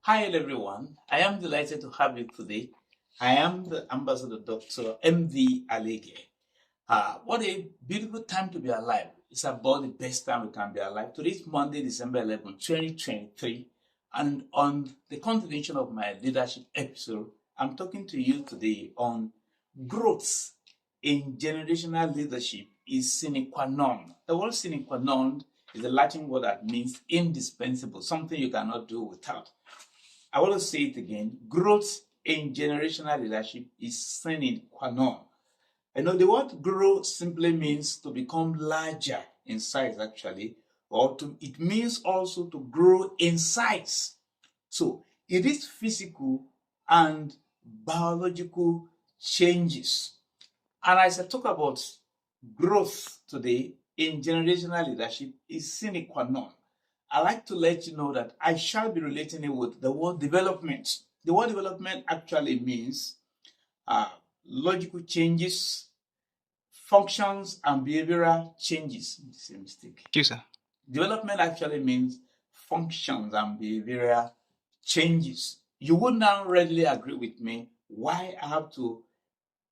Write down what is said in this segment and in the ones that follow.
Hi everyone, I am delighted to have you today. I am the Ambassador Dr. MV Alege. What a beautiful time to be alive. It's about the best time we can be alive. Today is Monday, December 11, 2023. And on the continuation of my leadership episode, I'm talking to you today on growth in generational leadership is sine qua non. The word sine qua non is a Latin word that means indispensable, something you cannot do without. I want to say it again. Growth in generational leadership is sine qua non. The word grow simply means to become larger in size, actually, it means also to grow in size. So it is physical and biological changes. And as I talk about growth today in generational leadership is sine qua non. I like to let you know that I shall be relating it with the word development. The word development actually means logical changes, functions, and behavioral changes. It's a mistake. Yes, sir. Development actually means functions and behavioral changes. You would now readily agree with me why I have to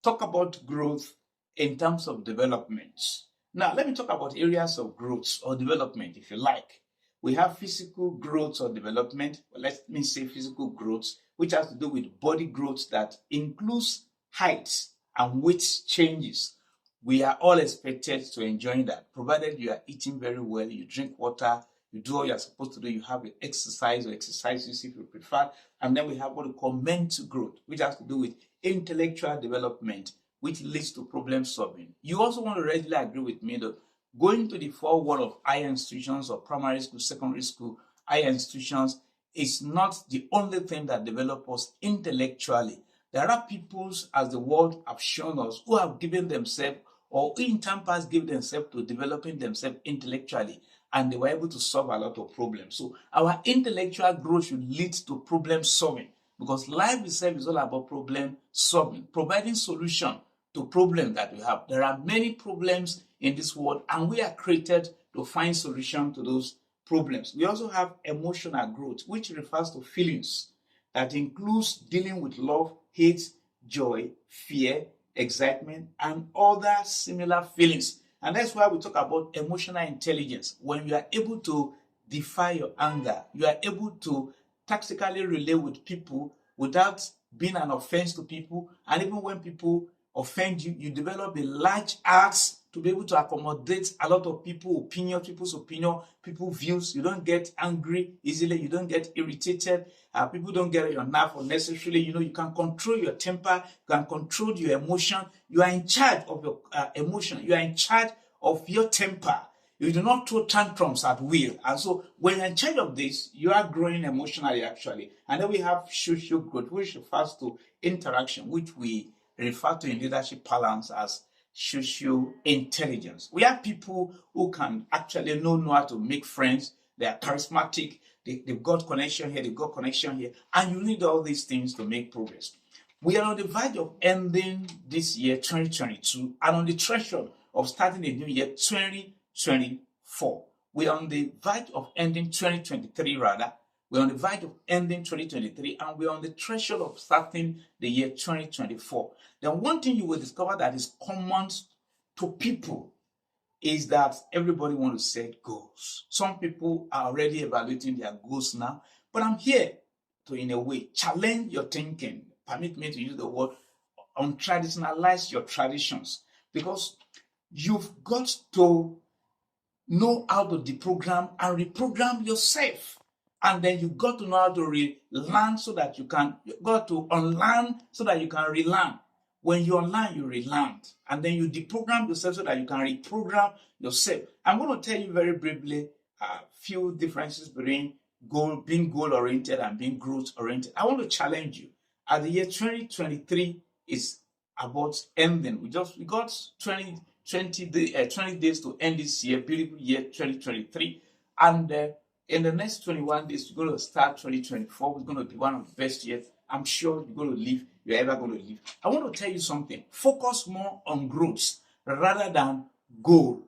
talk about growth in terms of development. Now, let me talk about areas of growth or development, if you like. We have physical growth or development. Well, let me say physical growth, which has to do with body growth that includes height and weight changes. We are all expected to enjoy that, provided you are eating very well, you drink water, you do what you're supposed to do, you have exercise or exercises if you prefer. And then we have what we call mental growth, which has to do with intellectual development, which leads to problem solving. You also want to readily agree with me that going to the four walls of higher institutions or primary school, secondary school, higher institutions is not the only thing that develops us intellectually. There are peoples, as the world have shown us, who have given themselves or in time past give themselves to developing themselves intellectually, and they were able to solve a lot of problems. So our intellectual growth should lead to problem solving, because life itself is all about problem solving, providing solution to problems that we have. There are many problems in this world, and we are created to find solution to those problems. We also have emotional growth, which refers to feelings that includes dealing with love, hate, joy, fear, excitement, and other similar feelings. And that's why we talk about emotional intelligence. When you are able to defy your anger, you are able to tactically relate with people without being an offense to people. And even when people offend you, you develop a large heart to be able to accommodate a lot of people's opinion, people's views. You don't get angry easily. You don't get irritated. People don't get your nerve unnecessarily. You can control your temper. You can control your emotion. You are in charge of your emotion. You are in charge of your temper. You do not throw tantrums at will. And so when you're in charge of this, you are growing emotionally, actually. And then we have social growth, which refers to interaction, which we refer to in leadership parlance as social intelligence. We have people who can actually know how to make friends. They are charismatic. They've got connection here. They've got connection here. And you need all these things to make progress. We are on the verge of ending this year, 2022, and on the threshold of starting a new year, 2024. We are on the verge of ending 2023, rather. We're on the verge of ending 2023, and we're on the threshold of starting the year 2024. Then one thing you will discover that is common to people is that everybody wants to set goals. Some people are already evaluating their goals now, but I'm here to, in a way, challenge your thinking. Permit me to use the word untraditionalize your traditions, because you've got to know how to deprogram and reprogram yourself. And then you got to know how to relearn so that you got to unlearn so that you can relearn. When you unlearn, you relearn. And then you deprogram yourself so that you can reprogram yourself. I'm going to tell you very briefly a few differences between being goal-oriented and being growth-oriented. I want to challenge you. At the year 2023 is about ending. We got 20 days to end this year, beautiful year 2023. And in the next 21 days, we're going to start 2024. It's going to be one of the best years. I'm sure you're ever going to live. I want to tell you something. Focus more on growth rather than goal.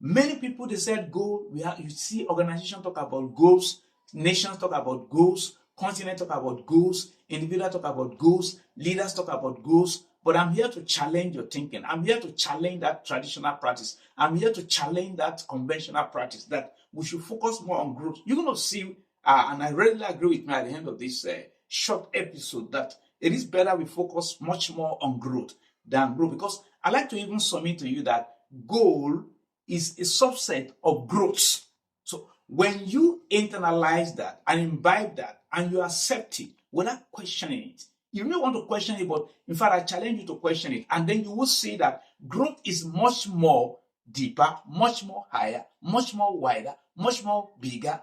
Many people, they said goal. You see organizations talk about goals. Nations talk about goals. continent talk about goals, individuals talk about goals, leaders talk about goals. But I'm here to challenge your thinking. I'm here to challenge that traditional practice. I'm here to challenge that conventional practice, that we should focus more on growth. You're going to see, and I really agree with me at the end of this short episode, that it is better we focus much more on growth than growth. Because I like to even submit to you that goal is a subset of growth. So when you internalize that and imbibe that and you accept it without questioning it, you may want to question it, but in fact, I challenge you to question it. And then you will see that growth is much more deeper, much more higher, much more wider, much more bigger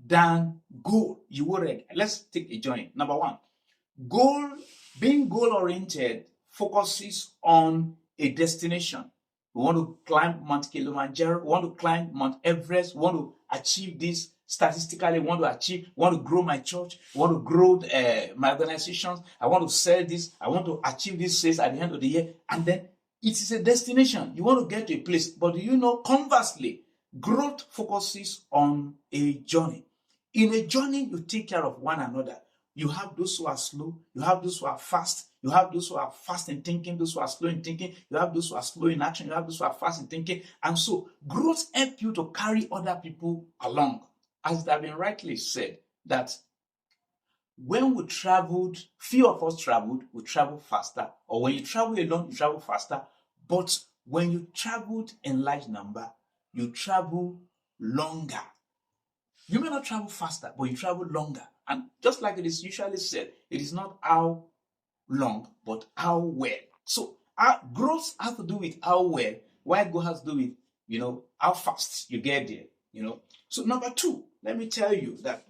than goal. You will read. Let's take a journey. Number one, being goal-oriented focuses on a destination. We want to climb Mount Kilimanjaro, we want to climb Mount Everest, we want to achieve this statistically, we want to grow my church, we want to grow my organizations, I want to sell this, I want to achieve this sales at the end of the year. And then it is a destination. You want to get to a place. But do you know, conversely, growth focuses on a journey. In a journey, you take care of one another. You have those who are slow, you have those who are fast, you have those who are fast in thinking, those who are slow in thinking, you have those who are slow in action, you have those who are fast in thinking. And so growth helps you to carry other people along. As it has been rightly said, that when we traveled, few of us traveled, we travel faster. Or when you travel alone, you travel faster. But when you traveled in large number, you travel longer. You may not travel faster, but you travel longer. And just like it is usually said, it is not how long, but how well. So our growth has to do with how well, while growth has to do with, how fast you get there, So number two, let me tell you that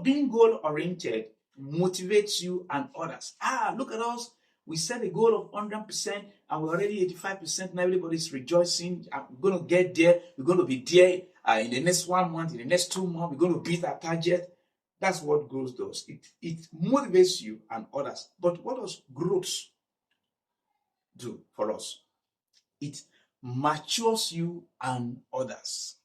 being goal-oriented motivates you and others. Look at us. We set a goal of 100% and we're already 85% and everybody's rejoicing. We're going to get there. We're going to be there in the next 1 month, in the next 2 months. We're going to beat our target. That's what growth does. It motivates you and others. But what does growth do for us? It matures you and others.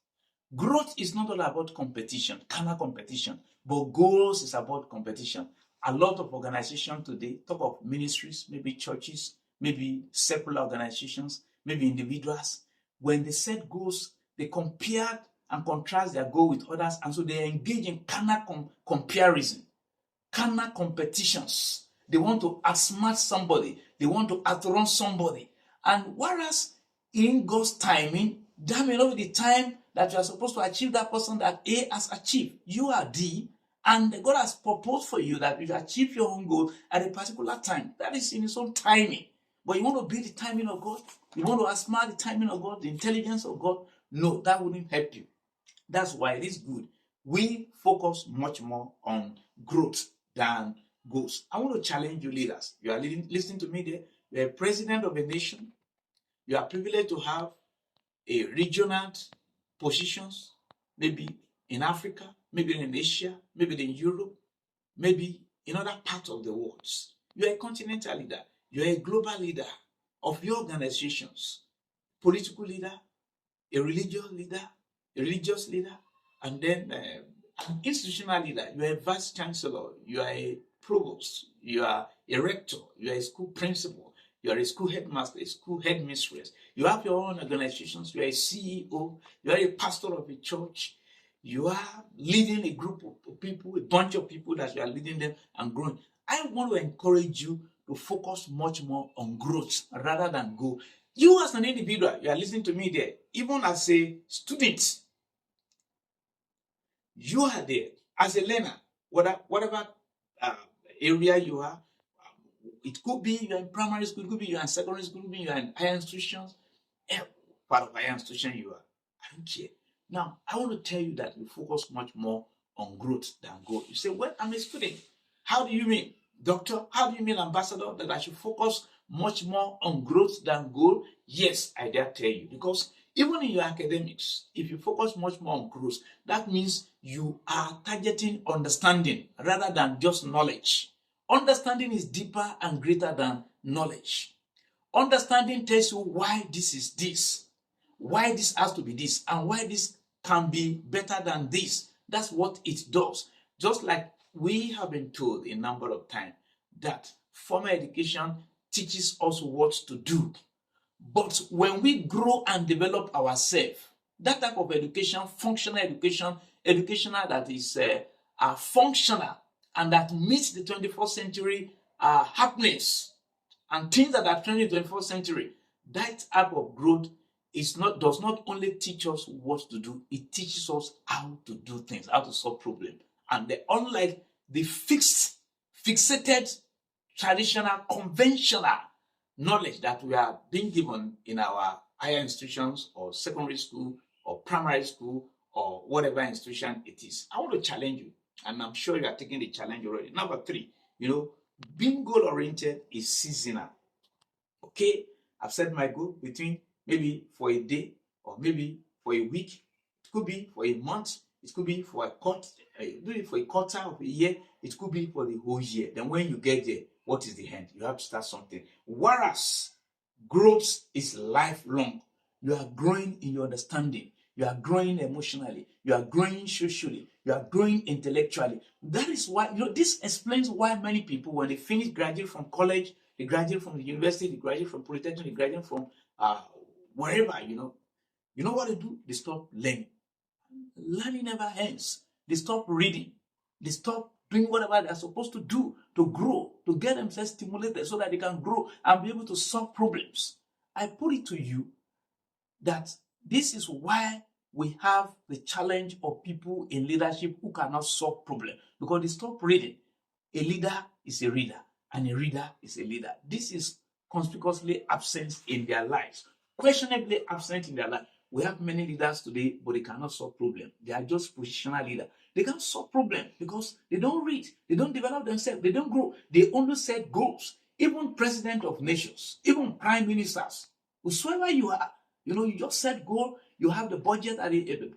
Growth is not all about competition, carnal competition, but goals is about competition. A lot of organizations today talk of ministries, maybe churches, maybe secular organizations, maybe individuals. When they set goals, they compare and contrast their goal with others, and so they engage in carnal comparison, carnal competitions. They want to outsmart somebody. They want to outrun somebody. And whereas in God's timing, that may not be the time that you are supposed to achieve that person that A has achieved. You are D, and God has proposed for you that you achieve your own goal at a particular time. That is in His own timing. But you want to be the timing of God? You want to outsmart the timing of God, the intelligence of God? No, that wouldn't help you. That's why it is good. We focus much more on growth than goals. I want to challenge you leaders. You are listening to me there. You are a president of a nation. You are privileged to have a regional positions, maybe in Africa, maybe in Asia, maybe in Europe, maybe in other parts of the world. You are a continental leader. You are a global leader of your organizations, political leader, a religious leader, and then an institutional leader. You are a vice chancellor. You are a provost. You are a rector. You are a school principal. You are a school headmaster, a school headmistress. You have your own organizations. You are a CEO. You are a pastor of a church. You are leading a group of people, a bunch of people that you are leading them and growing. I want to encourage you to focus much more on growth rather than goal. You as an individual, you are listening to me there, even as a student, you are there as a learner, whatever area you are. It could be you're in primary school, it could be you're in secondary school, it could be you're in higher institutions. Part of higher institution you are. I don't care. Now, I want to tell you that you focus much more on growth than goal. You say, well, I'm a student. How do you mean, doctor? How do you mean, ambassador, that I should focus much more on growth than goal? Yes, I dare tell you. Because even in your academics, if you focus much more on growth, that means you are targeting understanding rather than just knowledge. Understanding is deeper and greater than knowledge. Understanding tells you why this is this, why this has to be this, and why this can be better than this. That's what it does. Just like we have been told a number of times that formal education teaches us what to do. But when we grow and develop ourselves, that type of education, functional education, educational that is functional and that meets the 21st century happiness and things that are 21st century, that type of growth does not only teach us what to do, it teaches us how to do things, how to solve problems. And unlike the fixated, traditional, conventional knowledge that we are being given in our higher institutions or secondary school or primary school or whatever institution it is. I want to challenge you, and I'm sure you are taking the challenge already. Number 3, being goal-oriented is seasonal. Okay, I've set my goal between maybe for a day or maybe for a week. It could be for a month. It could be for a quarter of a year. It could be for the whole year. Then when you get there, what is the end? You have to start something. Whereas growth is lifelong. You are growing in your understanding. You are growing emotionally. You are growing socially. You are growing intellectually. That is why, this explains why many people, when they finish graduate from college, they graduate from the university, they graduate from polytechnic, they graduate from wherever, you know what they do? They stop learning. Learning never ends. They stop reading. They stop doing whatever they're supposed to do to grow, to get themselves stimulated so that they can grow and be able to solve problems. I put it to you that this is why we have the challenge of people in leadership who cannot solve problems, because they stop reading. A leader is a reader, and a reader is a leader. This is conspicuously absent in their lives, questionably absent in their life. We have many leaders today, but they cannot solve problems. They are just positional leaders. They can't solve problems because they don't read, they don't develop themselves, they don't grow. They only set goals. Even president of nations, even prime ministers, whosoever you are, you just set goal. You have the budget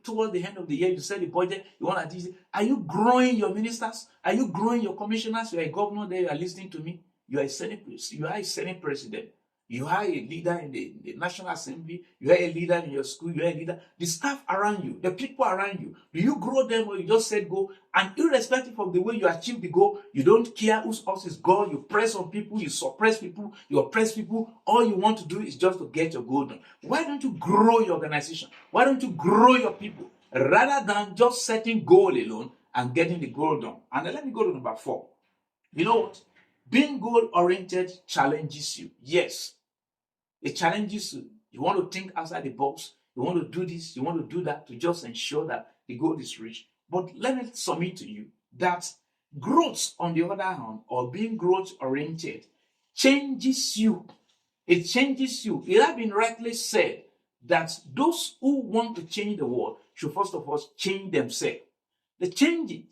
towards the end of the year. You set the budget. You want to. Are you growing your ministers? Are you growing your commissioners? You are a governor there. You are listening to me. You are a senate. You are a senate president. You are a leader in the National Assembly. You are a leader in your school. You are a leader. The staff around you, the people around you, do you grow them or you just set go? And irrespective of the way you achieve the goal, you don't care whose house is God. You press on people, you suppress people, you oppress people. All you want to do is just to get your goal done. Why don't you grow your organization? Why don't you grow your people rather than just setting goal alone and getting the goal done? And then let me go to number 4. You know what? Being goal-oriented challenges you. Yes, it challenges you. You want to think outside the box. You want to do this. You want to do that to just ensure that the goal is reached. But let me submit to you that growth, on the other hand, or being growth-oriented, changes you. It changes you. It has been rightly said that those who want to change the world should first of all change themselves. The changing,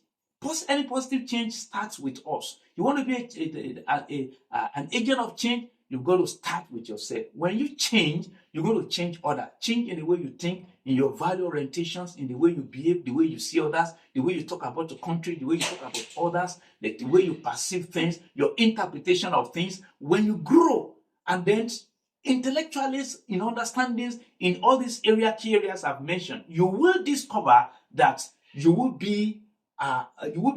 any positive change starts with us. You want to be an agent of change, you've got to start with yourself. When you change, you're going to change others. Change in the way you think, in your value orientations, in the way you behave, the way you see others, the way you talk about the country, the way you talk about others, the way you perceive things, your interpretation of things. When you grow, and then intellectually, in understandings, in all these key areas I've mentioned, you will discover that you will be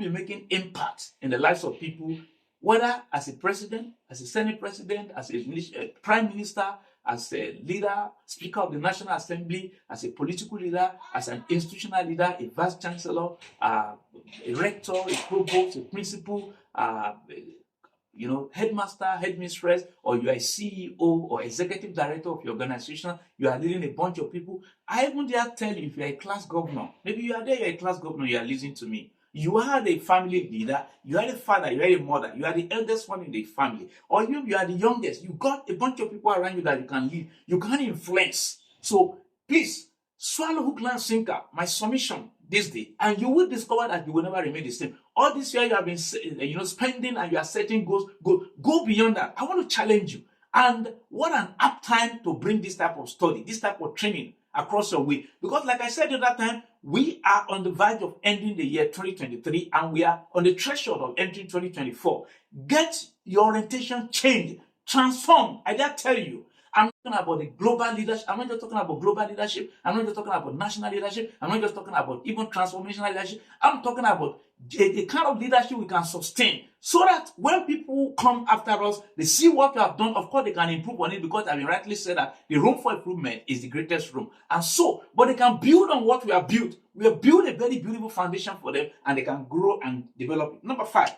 making impact in the lives of people, whether as a president, as a senate president, as a prime minister, as a leader, speaker of the National Assembly, as a political leader, as an institutional leader, a vice chancellor, a rector, a provost, a principal, headmaster, headmistress, or you are a CEO or executive director of your organization, you are leading a bunch of people. I even dare tell you, if you are a class governor, maybe you are there, you are a class governor, you are listening to me. You are the family leader, you are the father, you are the mother, you are the eldest one in the family, or you are the youngest. You got a bunch of people around you that you can lead, you can influence. So please, swallow hook, line, sinker, my submission this day, and you will discover that you will never remain the same. All this year you have been spending and you are setting goals, go beyond that. I want to challenge you. And what an apt time to bring this type of study, this type of training across your way. Because like I said at that time, we are on the verge of ending the year 2023 and we are on the threshold of entering 2024. Get your orientation changed, transform. I dare tell you. I'm not talking about the global leadership. I'm not just talking about global leadership. I'm not just talking about national leadership. I'm not just talking about even transformational leadership. I'm talking about a kind of leadership we can sustain, so that when people come after us, they see what we have done. Of course, they can improve on it, because I've been rightly said that the room for improvement is the greatest room. And so, but they can build on what we have built. We have built a very beautiful foundation for them, and they can grow and develop it. Number 5,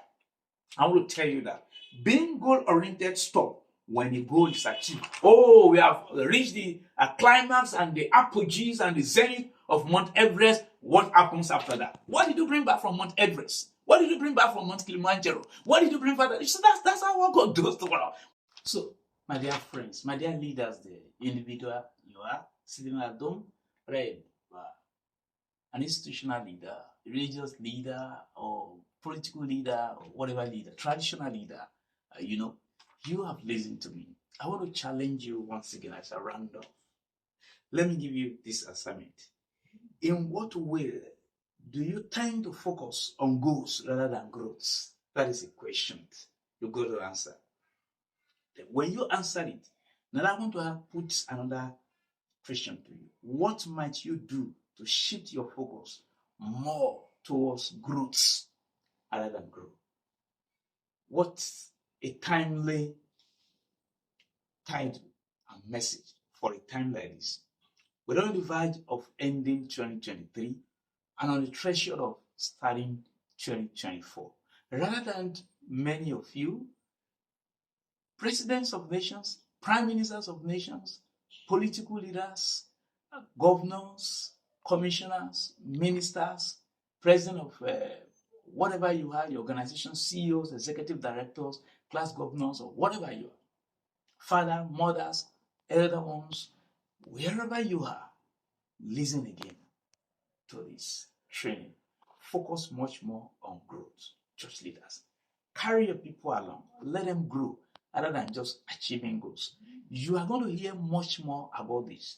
I want to tell you that being goal-oriented stop when the goal is achieved. Oh, we have reached the climax and the apogees and the zenith of Mount Everest. What happens after that? What did you bring back from Mount Everest? What did you bring back from Mount Kilimanjaro? What did you bring back? So that's how God does the world. So, my dear friends, my dear leaders, the individual you are sitting at home, right? An institutional leader, religious leader, or political leader, or whatever leader, traditional leader, you have listened to me. I want to challenge you once again as a round off. Let me give you this assignment. In what way do you tend to focus on goals rather than growth? That is a question you got to answer. When you answer it, now I want to put another question to you. What might you do to shift your focus more towards growth rather than growth? What's a timely title and message for a time like this? We're on the verge of ending 2023 and on the threshold of starting 2024. Rather than many of you, presidents of nations, prime ministers of nations, political leaders, governors, commissioners, ministers, president of whatever you are, your organization, CEOs, executive directors, class governors, or whatever you are, father, mothers, elder ones, wherever you are, listen again to this training. Focus much more on growth. Church leaders, carry your people along, let them grow rather than just achieving goals. You are going to hear much more about this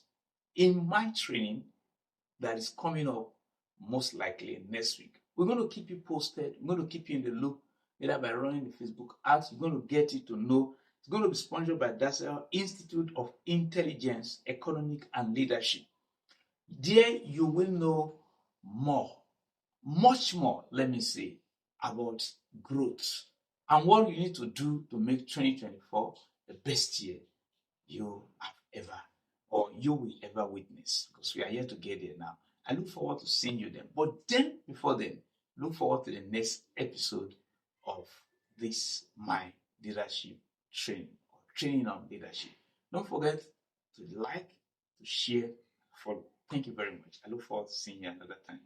in my training that is coming up most likely next week. We're going to keep you posted. We're going to keep you in the loop, either by running the Facebook ads. We're going to get you to know. It's going to be sponsored by Dassault Institute of Intelligence, Economic and Leadership. There you will know more, much more, let me say, about growth and what you need to do to make 2024 the best year you have ever, or you will ever witness, because we are here to get there now. I look forward to seeing you then. But then, before then, look forward to the next episode of this My Leadership Training, or Training on Leadership. Don't forget to like, to share, follow. Thank you very much. I look forward to seeing you another time.